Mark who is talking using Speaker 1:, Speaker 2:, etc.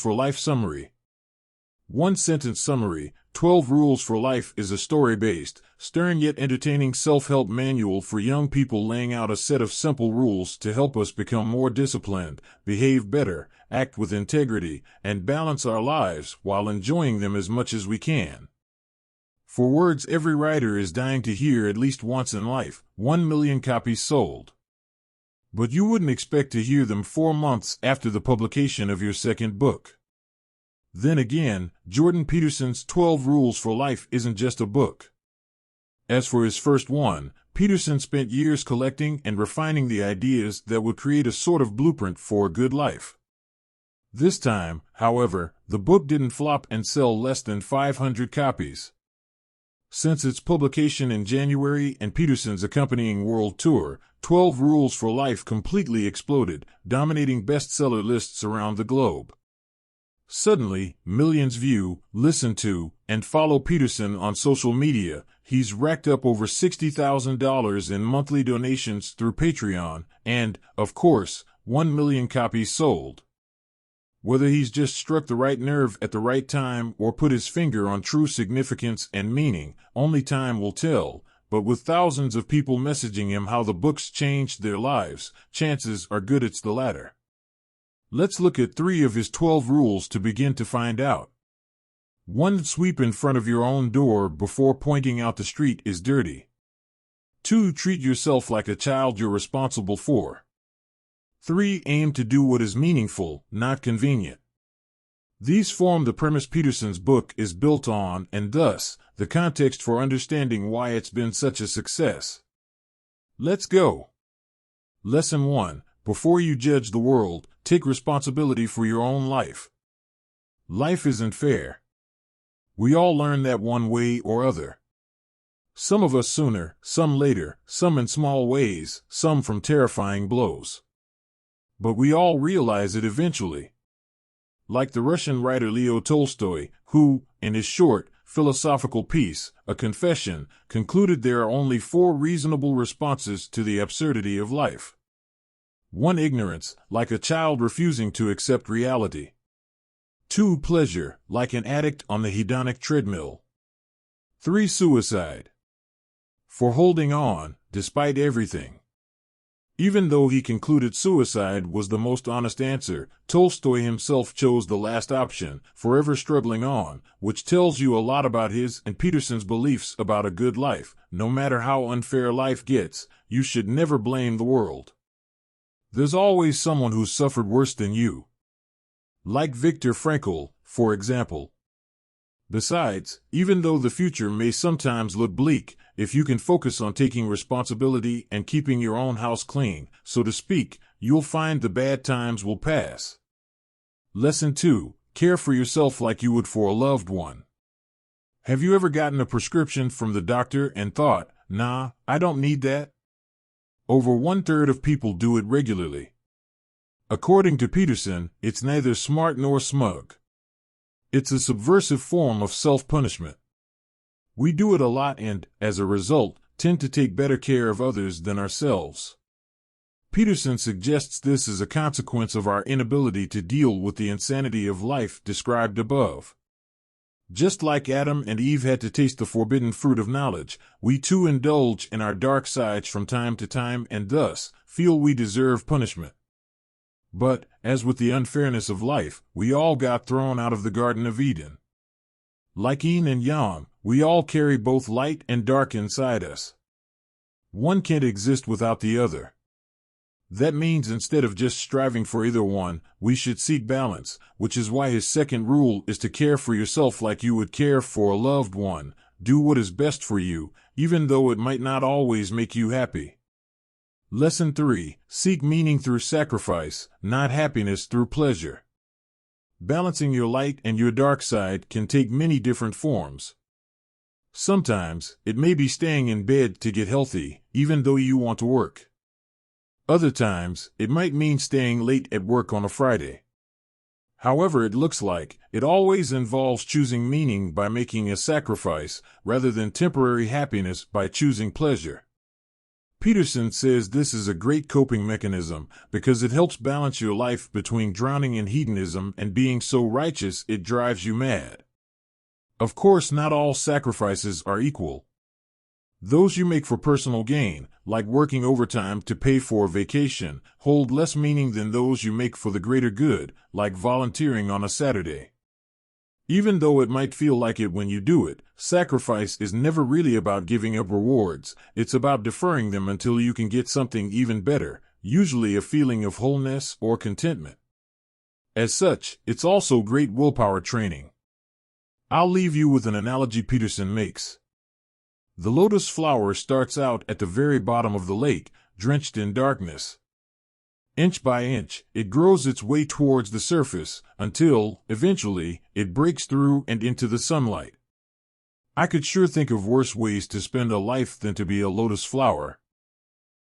Speaker 1: for Life Summary. One-sentence summary: 12 Rules for Life is a story-based, stern yet entertaining self-help manual for young people, laying out a set of simple rules to help us become more disciplined, behave better, act with integrity, and balance our lives while enjoying them as much as we can. For words every writer is dying to hear at least once in life, 1 million copies sold. But you wouldn't expect to hear them 4 months after the publication of your second book. Then again, Jordan Peterson's 12 Rules for Life isn't just a book. As for his first one, Peterson spent years collecting and refining the ideas that would create a sort of blueprint for a good life. This time, however, the book didn't flop and sell less than 500 copies. Since its publication in January and Peterson's accompanying world tour, 12 Rules for Life completely exploded, dominating bestseller lists around the globe. Suddenly, millions view, listen to, and follow Peterson on social media. He's racked up over $60,000 in monthly donations through Patreon, and, of course, 1 million copies sold. Whether he's just struck the right nerve at the right time or put his finger on true significance and meaning, only time will tell, but with thousands of people messaging him how the book's changed their lives, chances are good it's the latter. Let's look at 3 of his 12 rules to begin to find out. 1. Sweep in front of your own door before pointing out the street is dirty. 2. Treat yourself like a child you're responsible for. 3. Aim to do what is meaningful, not convenient. These form the premise Peterson's book is built on, and thus, the context for understanding why it's been such a success. Let's go. Lesson 1. Before you judge the world, take responsibility for your own life. Life isn't fair. We all learn that one way or other. Some of us sooner, some later, some in small ways, some from terrifying blows. But we all realize it eventually. Like the Russian writer Leo Tolstoy, who, in his short, philosophical piece, A Confession, concluded there are only 4 reasonable responses to the absurdity of life. 1. Ignorance, like a child refusing to accept reality. 2. Pleasure, like an addict on the hedonic treadmill. 3. Suicide, for holding on, despite everything. Even though he concluded suicide was the most honest answer, Tolstoy himself chose the last option, forever struggling on, which tells you a lot about his and Peterson's beliefs about a good life. No matter how unfair life gets, you should never blame the world. There's always someone who's suffered worse than you. Like Viktor Frankl, for example. Besides, even though the future may sometimes look bleak, if you can focus on taking responsibility and keeping your own house clean, so to speak, you'll find the bad times will pass. Lesson 2. Care for yourself like you would for a loved one. Have you ever gotten a prescription from the doctor and thought, nah, I don't need that? Over 1/3 of people do it regularly. According to Peterson, it's neither smart nor smug. It's a subversive form of self-punishment. We do it a lot and, as a result, tend to take better care of others than ourselves. Peterson suggests this is a consequence of our inability to deal with the insanity of life described above. Just like Adam and Eve had to taste the forbidden fruit of knowledge, we too indulge in our dark sides from time to time and thus feel we deserve punishment. But, as with the unfairness of life, we all got thrown out of the Garden of Eden. Like yin and yang, we all carry both light and dark inside us. One can't exist without the other. That means instead of just striving for either one, we should seek balance, which is why his second rule is to care for yourself like you would care for a loved one. Do what is best for you, even though it might not always make you happy. Lesson 3. Seek meaning through sacrifice, not happiness through pleasure. Balancing your light and your dark side can take many different forms. Sometimes, it may be staying in bed to get healthy, even though you want to work. Other times, it might mean staying late at work on a Friday. However it looks like, it always involves choosing meaning by making a sacrifice, rather than temporary happiness by choosing pleasure. Peterson says this is a great coping mechanism because it helps balance your life between drowning in hedonism and being so righteous it drives you mad. Of course, not all sacrifices are equal. Those you make for personal gain, like working overtime to pay for a vacation, hold less meaning than those you make for the greater good, like volunteering on a Saturday. Even though it might feel like it when you do it, sacrifice is never really about giving up rewards. It's about deferring them until you can get something even better, usually a feeling of wholeness or contentment. As such, it's also great willpower training. I'll leave you with an analogy Peterson makes. The lotus flower starts out at the very bottom of the lake, drenched in darkness. Inch by inch, it grows its way towards the surface, until, eventually, it breaks through and into the sunlight. I could sure think of worse ways to spend a life than to be a lotus flower.